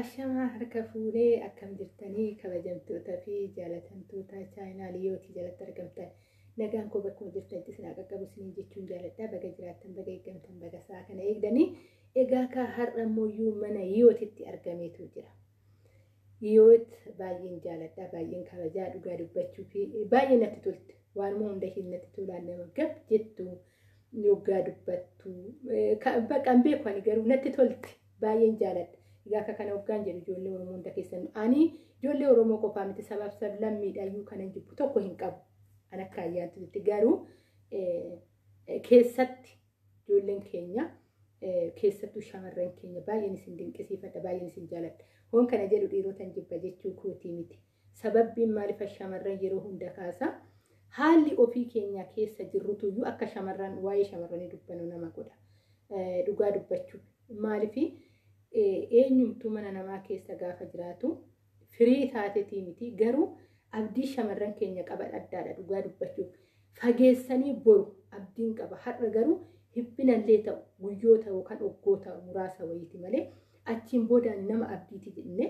Ashama harka fuudhee akkam jirtanii kabajamtoota fi jaalatamtoota chaayinaaliyooti jalatti argamtan nagaan koo bakkuma jirtanitti isin qaqqabu isin jechuun jaaladha baga jiraattan baga eeggamtan baga isaa kana eegdanii egaa ka har'a mooyyuu mana yootitti argameetu jira. Yoot baay'een jaaladha baay'een kabajaa dhugaa dubbachuu fi baay'ee natti tolti waan hunda hin natti tolaan nama gab jettu dhugaa dubbattu baqqan beeku ani garuu natti tolti baay'een jaaladha. Egaa kana hoggaan jedhu ijoollee Oromoo hunda keessan ani ijoollee Oromoo qofaa miti sabab lammiidhaayyuu kanan jibbu tokko hin qabu. An akka ayyaantutti garuu keessatti ijoolleen keenya keessattuu shamarran keenya baay'een isin dinqisiifadha baay'een isin jaaladha. Hoon kana jedhu dhiirotan jibba jechuu kootii miti. Sababbiin maaliif shamarran yeroo hunda kaasa haalli ofii keenya keessa jirrutuyyuu akka shamarran waa'ee shamarranii dubbanuu nama godha. Dhugaa dubbachuu maaliif eenyumtuu mana namaa keessa gaafa jiraatu firii taatetii miti garuu abdii shamarran keenya qaban addaadha dhugaa dubbachuuf fageessanii boru abdiin qaba har'a garuu hibbinallee ta'u guyyoota yookaan waggoota muraasa wayiiti malee achiin booda nama abdiiti jennee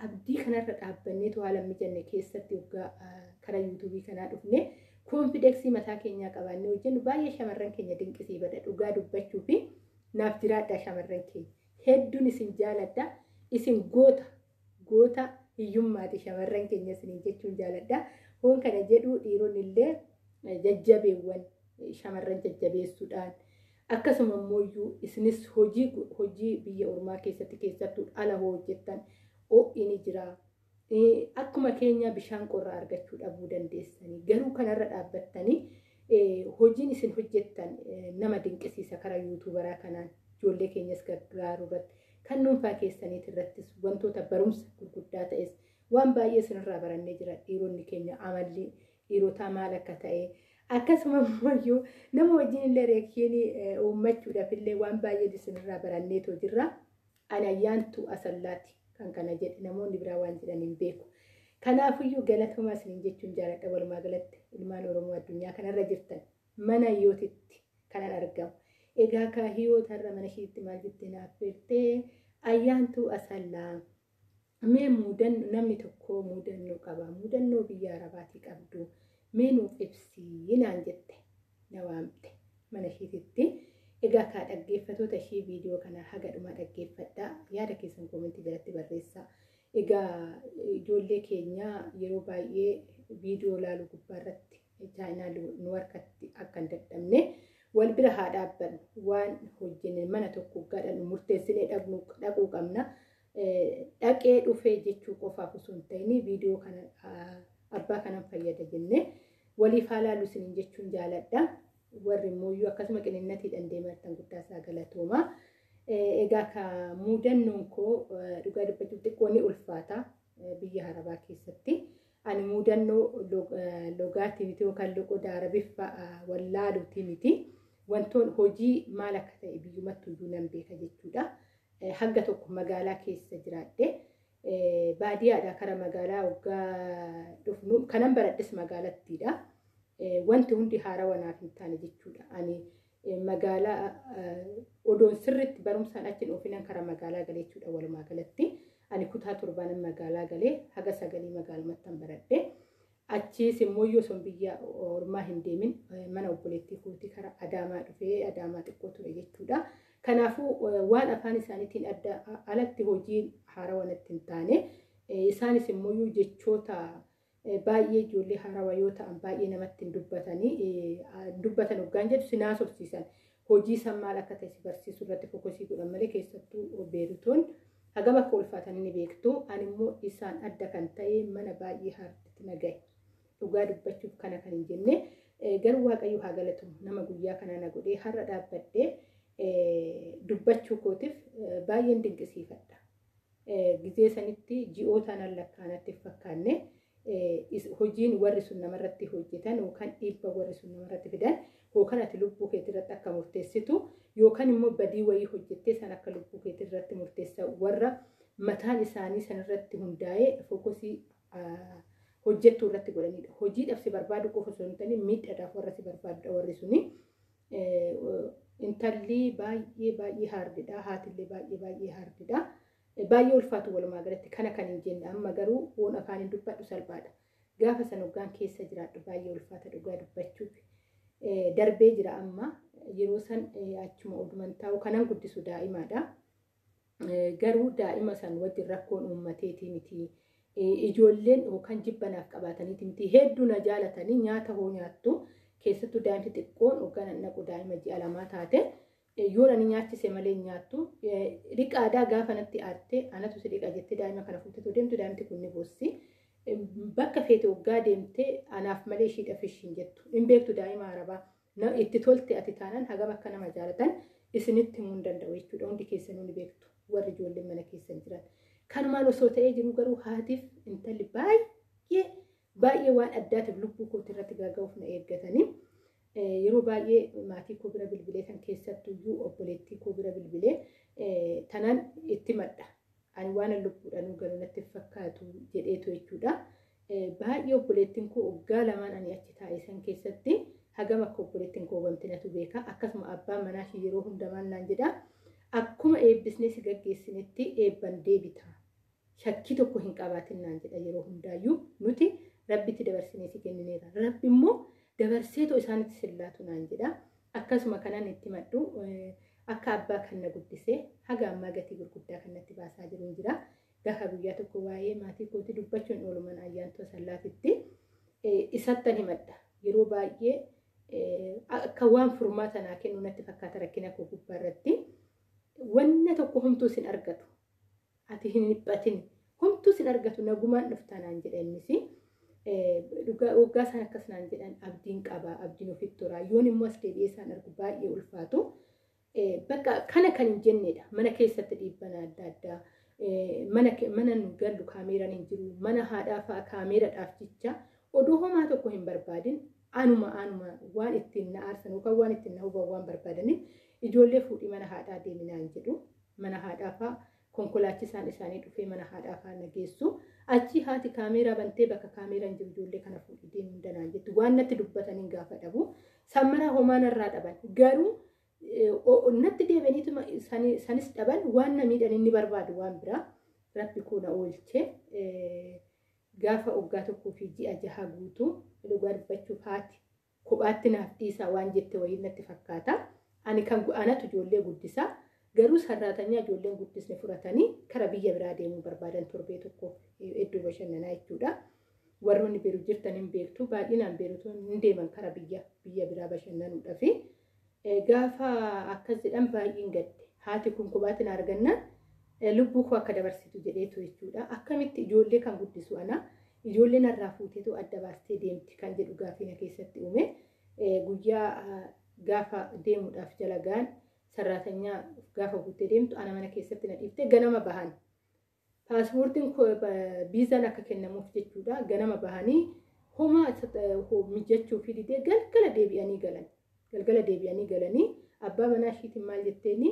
abdii kanarra dhaabbanneetu haala mijanne keessatti waggaa karaa yuutuubii kanaa dhufne koonfideksii mataa keenyaa qabaannee hojjennu baay'ee shamarran keenya dinqisiifadha dhugaa dubbachuu fi naaf jiraadha shamarran keenya. Hedduun isin jaaladha isin goota hiyyummaati shamarran keenya isin jechuun jaaladha. Hoon kana jedhu dhiironni illee jajjabeewwan shamarran jajjabeessuudhaan akkasuma immoo isinis hojii biyya ormaa keessattuu ala hojjettan inni jira. Akkuma keenya bishaan qorraa argachuu dhabuu dandeessanii garuu kanarra dhaabbattanii hojiin isin hojjettan nama dinqisiisa karaa yuutuubaraa kanaan. Ijoollee keenyas gargaaruu irratti kan dhuunfaa keessaniit irrattis wantoota barumsa gurguddaa ta'es waan baay'ee isinirraa barannee jira dhiironni keenya amalli dhiirotaa maal akka ta'e akkasuma immoo nama wajjin illee reakshinii uummachuudhaaf illee waan baay'ee isinirraa baranneetoo jirra. Ani ayyaantu asallaati kan kana jedhe namoonni biraa waan jedhan hin beeku. Kanaafiyyuu galatooma isin jechuun jaaladha walumaa galatti ilmaan Oromoo addunyaa kanarra jirtan mana yootitti kanan argamu. Egaa ka hiyootarra mana ishiitti maal jettee naaf filtee ayyaantu asallaa mee namni tokko mudannoo qaba mudannoo biyya arabaatii qabdu mee nuuf ibsii naan jette na waamte mana ishiitti. Egaa ka dhaggeeffatoota ishii viidiyoo kana haga dhuma dhaggeeffadhaa yaada keessan koomentii jalatti barreessaa. Egaa ijoollee keenya yeroo baay'ee viidiyoo laaluu gubbaarratti chaayinaal nu harkatti akka hin dadhabne wal bira haa dhaabbannu waan hojjenne mana tokko gadhan murteessinee dhaquu qabna. Dhaqee dhufee jechuu qofaaf osoo hin ta'in viidiyoo kana abbaa kanan fayyada jennee waliif haa laallu isin jechuun jaaladha. Warri immoo akkasuma qininnatiidhaan deemartan guddaa isaa galatooma. Egaa ka mudannoon koo dhugaa dubbachuuf xiqqoo ni ulfaata biyya arabaa keessatti. Ani mudannoo logaatii miti yookaan loqoda arabiffaa wallaaluutii miti. Wantoon hojii maal akka ta'e biyyumattuu iyyuu nan beeka jechuudha. Hanga tokko magaalaa keessa jiraadhe baadiyyaadhaa kara magaalaa waggaa dhufnu kanan baradhes magaalattiidha. Wanti hundi haarawaa naaf hin taane jechuudha. Ani magaalaa odoon sirriitti barumsaan achiin ofinan kara magaalaa galee jechuudha walumaa galatti. Ani kutaa torbaanan magaalaa galee haga 9 magaalumatti baradhe. Achiis immoo yoo son biyya ormaa hin deemin mana obboleettii kootii kara Adaamaa dhufee Adaamaa xiqqoo ture jechuudha. Kanaafuu waan afaan isaaniitiin adda alatti hojiin haarawaa natti hin taane isaanis immoo jechoota baay'ee ijoollee haarawaa yoo ta'an baay'ee namatti hin dubbatan hoggaan jedhu sinaas horsiisan hojii san maal akka ta'e si barsiisuu irratti fokusii godhan malee keessattuu beerutoon hagam akka ulfaatan ni beektu. Ani immoo isaan adda kan ta'e mana baay'ee haartitti nagaye. Dhugaa dubbachuuf kana kan hin jenne garuu waaqayyo haa galatamu nama guyyaa kana na godhee har'a dhaabbadhee dubbachuu kootiif baay'een dinqisiifadha. Gizee sanitti ji'ootaan lakkaanatti fakkaanne hojiin warri sun namarratti hojjetan yookaan dhiibba warri sun namarratti fidan yookaan ati lubbuu keetirratti akka murteessitu yookaan immoo badii wayii hojjettee san akka lubbuu keetirratti murteessa warra mataan isaanii sanirratti hundaa'ee fokusii hojjettuu irratti godhanidha. Hojiidhaaf si barbaadu qofa osoo hin taane miidhadhaaf warra si barbaadudha warri suni. Intalli baay'ee haardidha. Haatillee baay'ee haardidha. Baay'ee ulfaatu walumaa galatti kana kan hin jenne amma garuu foon afaan hin dubbadhu salphaadha. Gaafa san hoggaan keessa jiraadhu baay'ee ulfaata dhugaa dubbachuuf. Darbee jira amma yeroo san achuma oduman taa'u kanan guddisu daa'imaadha. Garuu daa'ima san wajjin rakkoon uummateetii miti. Ijoolleen yookaan jibbanaaf qabaataniiti miti. Hedduu na jaalatanii nyaata hoo nyaattu keessattuu daa'imti xiqqoon hoggaan naqu daa'ima ji'a lamaa taate. Yoo ani nyaachise malee nyaattu dhiqaadaa gaafa natti aartee anatu si dhiqa jettee daa'ima kana fuutetu deemtu daa'imti kun ni boossi. Bakka feete hoggaa deemtee anaaf malee ishiidhaaf ishiin jettu. Hin beektu daa'ima arabaa itti tolte ati taanaan hagam akka nama jaalatan isinitti himuu hin danda'u jechuudha. Hundi keessanuu ni beektu warri ijoolleen mana keessan jiran. Kanumaan osoo ta'ee jiru garuu haatiif intalli baay'ee waan addaatiif lubbuu kootii irratti gaaga'uuf na eeggatanii. Yeroo baay'ee maatii koo bira bilbilee kan keessattuyyuu obboleettii koo bira bilbilee tanaan itti madda. Ani waan lubbuudhaan galu natti fakkaatu jedheetu jechuudha. Baay'ee obboleettiin koo waggaa lamaan ani achi taa'e san keessatti hagam akka obboleettiin koo gamtinatu beeka. Akkasuma abbaan manaa ishee yeroo hundamaan naan jedha. Akkuma eebbisnee si gaggeessinetti eebban deebita. Shakkii tokko hin qabaatin naan jedha yeroo hundaayyuu nuti rabbitti dabarsinee si kennineera. Rabbi immoo dabarseetoo isaanitti sillaatu naan jedha. Akkasuma kanaan itti maddu akka abbaa kan na guddisee haga ammaa gatii gurguddaa kan natti baasaa jiru jira. Gaafa guyyaa tokko waa'ee maatii kootii dubbachuun ooluman ayyaantoo sallaatitti isattan himadha. Yeroo baay'ee akka waan furmaata naa kennu natti fakkaata rakkina koo gubbaa irratti. Wanna tokko homtuu sin argatu. Ati hin dhiphatin. Homtuu sin argatu nagumaan dhuftaa naan jedha innisi. Waggaa isaan akkas naan jedhan abdiin qaba. Abdiin ofitti toraa. Yoon immoo as deebi'ee isaan argu baay'ee ulfaatu. Bakka kana kan hin jennedha. Mana keessatti dhiibban adda addaa. Mana nu gallu kaameeraan hin jiru. Mana haadhaa fa'a kaameeraadhaaf jecha odoo homaa tokko hin barbaadin anuma waan ittiin na aarsan yookaan waan ittiin na huban waan barbaadaniif ijoollee fuudhii mana haadhaa deeminaan jedhu. Mana haadhaa fa'a konkolaachisaan isaanii dhufee mana haadhaa fa'a na geessu. Achi haati kaameeraa bantee bakka kaameeraan jiru ijoollee kana fuudhii deemuun danaan jettu. Waan natti dubbataniin gaafa dhabu. Sammaraa homaa narraa dhaban. Garuu natti deebi'aniitu sanis dhaban waan na miidhan inni barbaadu waan biraa. Rabbi kuna oolchee gaafa waggaa tokkoo fi ji'a 6 guutuu dhugaa dubbachuuf haati kophaatti naaf dhiisaa waan jette wayii natti fakkaata. Ani kan anatu ijoollee guddisaa. Garuu sarraatanyaa ijoolleen guddisne furatanii kara biyya biraa deemuu barbaadan torbee tokko iddoo bashannanaa jechuudha. Warroonni beeru jirtan hin beektu baay'inaan beerutu hin deeman kara biyya biraa bashannanuudhaaf. Gaafa akkas jedhan baay'een gadde. Haati kun kophaatiin argannaan lubbuu koo akka dabarsitu jedheetu jechuudha. Akkamitti ijoollee kan guddisu ana ijoolleen irraa fuuteetu adda baastee deemti kan jedhu gaafina keessatti uume. Guyyaa gaafa deemuudhaaf jala gaan sarraatanyaa gaafa guuttee deemtu ana mana keessatti na dhiiftee ganama bahan. Paaspoortiin biizaan akka kennamuuf jechuudha. Ganama bahanii homaa mijachuu fi didee galgala deebi'anii galanii abbaa manaa ishiitiin maal jetteeni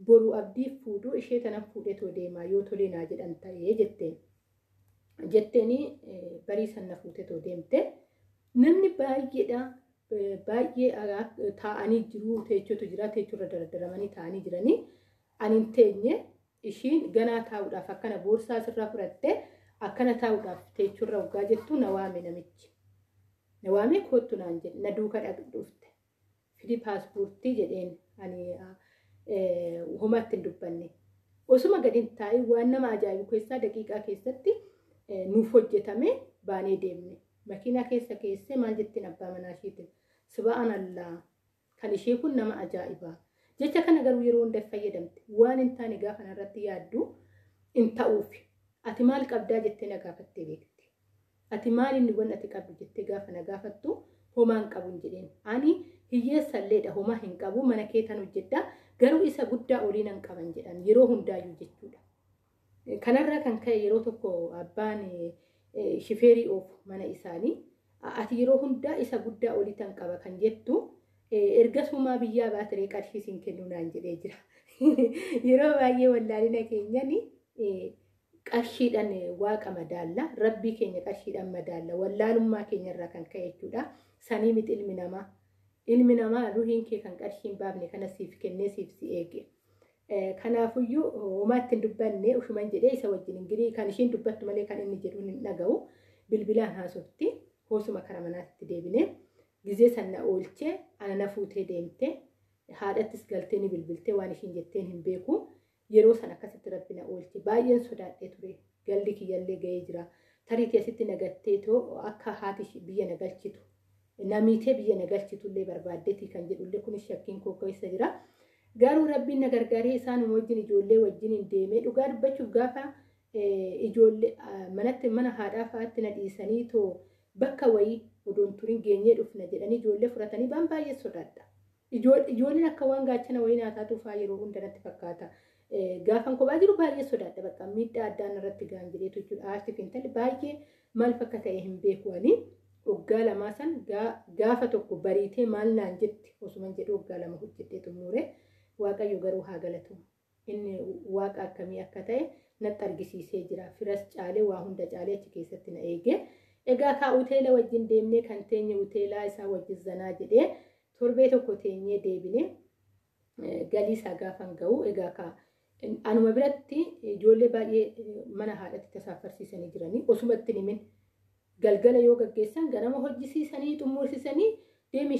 boru abdii fuudhuu ishee tanan fuudheetoo deemaa yoo tolee naa jedhan ta'ee jetteeni barii sanna fuuteetoo deemte. Namni baay'eedha. Baay'ee taa'anii jiru teechotu jira teechurra dardaramanii taa'anii jiranii ani hin teenye ishiin ganaa taa'uudhaaf akkana boorsaa sirraa fudhattee akkana taa'uudhaaf teechurra waggaa jettu na waame namichi na waame kootu naan jedhe na duuka dhufte fidi paaspoortii jedheen ani homaatti hin dubbanne osuma gadi hin taa'in waan nama ajaa'ibu keessaa daqiiqaa keessatti nuuf hojjetame baanee deemne makiinaa keessee maal jettiin abbaa manaa ishiitiin. Subhanallah kan ishee kun nama ajaa'ibaa. Jecha kana garuu yeroo hunda fayyadamte waan hin taane gaafa irratti yaaddu hin ta'uuf. Ati maal qabdaa jettee na gaafattee beekti. Ati maal inni waan ati qabdu jettee gaafa na gaafattu homaan qabu hin jedheen. Ani hiyyeessalleedha homaa hin qabu mana keetan hojjedha garuu isa guddaa olii nan qaban jedhan yeroo hundaayyuu jechuudha. Kanarraa kan ka'e yeroo tokko abbaan shifeerii oofu mana isaanii ati yeroo hundaa isa guddaa olii tan qaba kan jettu erga sumaa biyyaa baatiree qarshii siin kennu naan jedhee jira. Yeroo baay'ee wallaalina keenyani qarshiidhaan waaqa madaalla rabbii keenya qarshiidhaan madaalla wallaalummaa keenyarraa kan ka'e jechuudha. Sanii miti ilmi namaa ruhiin kee kan qarshiin baafne kana siif kennee siif si eege. Kanaafuyyuu homaatti hin dubbanne ushuman jedhee isa wajjin ingirii kan ishiin dubbattu malee kan inni jedhu hin dhaga'u bilbilaan haasofti hoosuma kara manaatti deebine gizee sanna oolchee ana fuutee deemte haadhattis galtee ni bilbiltee waan ishiin jetteen hin beeku yeroo sana akkasitti rabbina oolche baay'een sodaadhee ture galli kiyyallee ga'ee jira tariitii asitti nagattee too akka haati biyya nagalchitu namiitee biyya nagalchitullee barbaaddeetii kan jedhullee kunis shakkiin koo keessa jira. Garuu rabbiin na gargaaree isaan wajjin ijoollee wajjin hin deemee dhugaa dubbachuuf gaafa ijoollee mana haadhaa fa'aatti na dhiisanii too bakka wayii odoon turin geenyee dhufna jedhanii ijoollee fudhatanii baan baay'ee sodaadha. Ijoolleen akka waan gaachana wayii naataatu fa'aa yeroo hunda natti fakkaata. Gaafan kophaa jiru baay'ee sodaadha bakka miidhaa addaan irratti gaan jedheetu jechuudha. Aartii fi intalli baay'ee maal fakka ta'e hin beekuwanii waggaa lamaa san gaafa tokko bariitee maal naan jetti osuman jedhu waggaa lama hojjedhee xumuree. Waaqayyo garuu haa galatu. Inni waaqa akkamii akka ta'e natti argisiisee jira. Firas caalee waa hunda caalee achi keessatti na eege. Egaa kaa uteela wajjin deemnee kan teenye uteelaa isaa wajjin zanaa jedhee torbee tokko teenyee deebine galii isaa gaafan ga'u. Egaa kaa anuma biratti ijoollee baay'ee mana haadhatti tasaaffarsiisanii jiranii osumatti nimin galgala yoo gaggeessan ganama hojjisiisanii xumursisanii deemi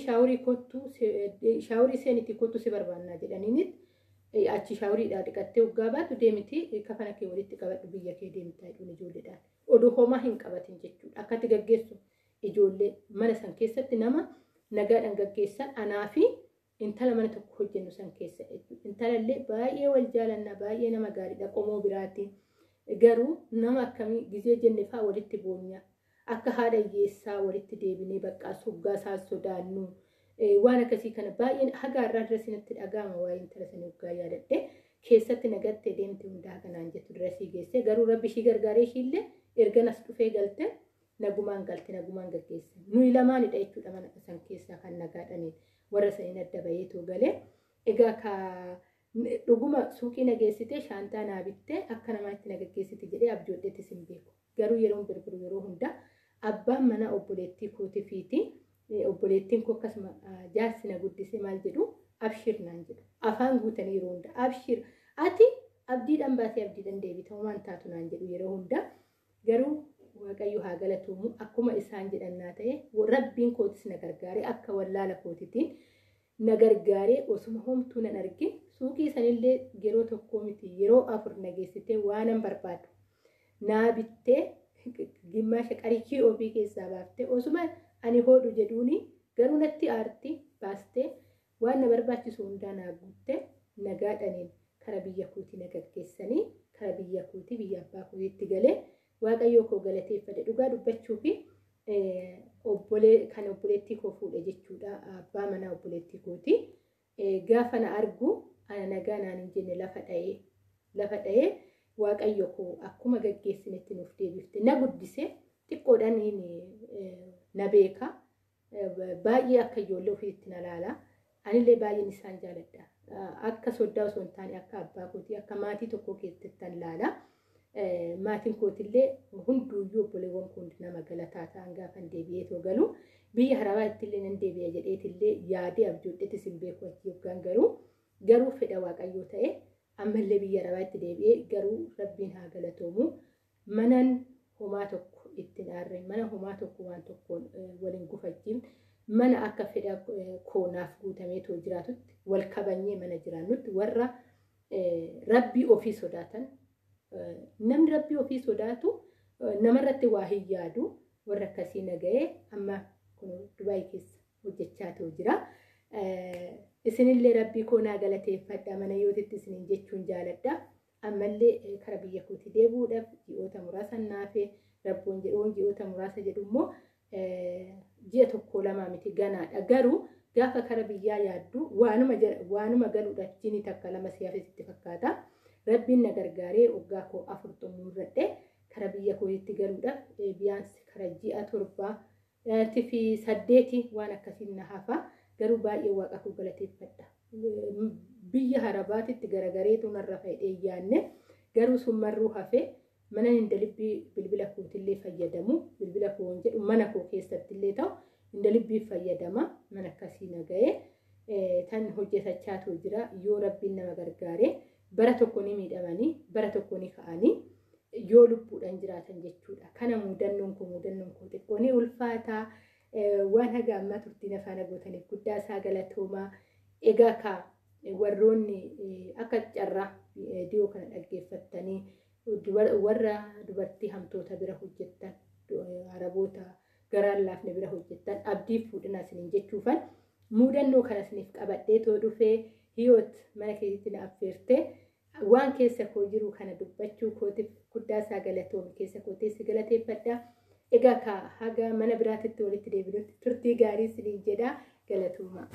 shaaworii seenitti kottu si barbaannaa jedhaniinit achi shaaworiidhaa dhiqattee waggaa baatu deemiti kafana kee walitti qabadhu biyya kee deemtaa jedhuun ijoolleedhaan oduu homaa hin qabatin jechuudha akkatti gaggeessu ijoollee mana san keessatti nama nagaadhaan gaggeessan anaa fi intala mana tokko hojjennu san keessa intalallee baay'ee wal jaalannaa baay'ee nama gaariidha qomoo biraatti garuu nama akkamii gizee jenne fa'aa walitti boonya. Akka haadha hiyyeessaa walitti deebinee bakka soggaa isaa sodaannu waan akkasii kana baay'een haga irraa dirasiinatti dhaga'ama waa'ee intala sanii waggaa yaadadhe keessatti nagattee deemte hundaa kanaan jettu dirasii geesse garuu rabbi ishii gargaaree ishiillee erganas dhufee galte nagumaan gaggeesse nuyi lamaanidha jechuudha mana san keessaa kan nagaadhaniin warra saniin adda baheetoo galee egaa ka dhuguma suuqii nageessitee shaantaa naa bittee akka namaatti nagaggeessite jedhee abjoodheettis hin beeku garuu yeroo birbiru yeroo hundaa abbaan mana obboleettii kooti fiiti obboleettiin koo akkasuma jaarsi na guddisee maal jedhu abshir naan jedhu afaan guutanii yeroo hunda abshir ati abdiidhaan baatee abdiidhaan deebita waan taatu naan jedhu yeroo hunda garuu waaqayyo haa galatuumu akkuma isaan jedhannaa ta'e rabbiin kootis na gargaaree akka wallaala kootitiin na gargaaree osuma homtuu nan argin suuqii sanillee yeroo tokkoo miti yeroo afur nageessitee waanan barbaadu naa bittee gimmaasha qarikii ofii keessaa baaftee osuma ani hodhu jedhuuni garuu natti aarti baastee waan na barbaachisu hundaa naa guutte nagaadhaniin kara biyya kootii na gaggeessanii kara biyya kootii biyya abbaa kootiitti galee waaqayyoo koo galateeffate dhugaa dubbachuu fi kan obboleettii koo fuudhe jechuudha abbaa manaa obboleettii kootii gaafa na argu ana nagaa naan hin jenne lafa dha'ee waaqayyo koo akkuma gaggeessinetti nuuf deebifte na guddise xiqqoodhaan na beeka baay'ee akka ijoollee ofiitti na laala anillee baay'een isaan jaaladha akka soddaa osoo hin taane akka abbaa kootii akka maatii tokkoo keessatti laala maatiin kootillee hunduuyyuu obboleewwan kun nama galataa ta'an gaafa deebi'eetoo galu biyya harabaa ittillee nan deebi'a jedheetillee yaadee abjoodheetis hin beeku achi yookaan garuu fedha waaqayyoo ta'e ammallee biyya harabaatti deebi'ee garuu rabbiin haa galatoomu manan homaa tokko ittiin aarre mana homaa tokko waan tokkoon waliin gufachiin mana akka fedha koonaaf guutameetoo jiraatutti wal kabanyee mana jiraannutti warra rabbii ofii sodaatan namni rabbii ofii sodaatu namarratti waa hin yaadu warra akkasii naga'ee amma kun Dubaay keessa hojjechaa jira. Isinillee rabbii koo naa galateeffadha mana yootitti isiniin jechuun jaaladha. Ammallee kara biyya kootii deebuudhaaf ji'oota muraasa naafee rabboon jedhuun ji'oota muraasa jedhu immoo ji'a tokko lama miti ganaadha. Garuu gaafa kara biyyaa yaaddu waanuma galuudhaaf jini takka lama siyaafisitti fakkaata. Rabbiin na gargaaree waggaa koo 4 xumuradhe kara biyya kootiitti galuudhaaf tifi 8 waan akkasiin na hafa garuu baay'ee waaqa koo galateeffadha. Biyya harabaatitti garagareetu narra fayidhee yaanne garuu summarruu hafee mana indalibbii bilbila kootillee fayyadamu bilbila koo jedhu mana koo keessattillee ta'u indalibbii fayyadama mana akkasii naga'ee tan hojjetachaatu jira yoo rabbiin nama gargaare bara tokko ni miidhamanii bara tokko ni ka'anii yoo lubbuudhaan jiraatan jechuudha. Kana muudannoon koo xiqqoo ni ulfaataa waan haga ammaa turtiin afaan gootaniif guddaa isaa galatoomaa. Egaa ka warroonni akka carraa viidiyoo kana dhaggeeffattanii warra dubartii hamtoota bira hojjettan araboota garaan laafne bira hojjettan abdii fuudhina isiniin jechuufan muudannoo kana isiniif qabadhee too dhufee hiyoot mana keessatti na affeertee waan keessa koo jiru kana dubbachuu kootiif guddaa isaa galatoomi keessa kooteessi galateeffadha. Egaa ka haga mana biraatitti walitti deebinutti turtii gaarii isiniin jedha galatooma.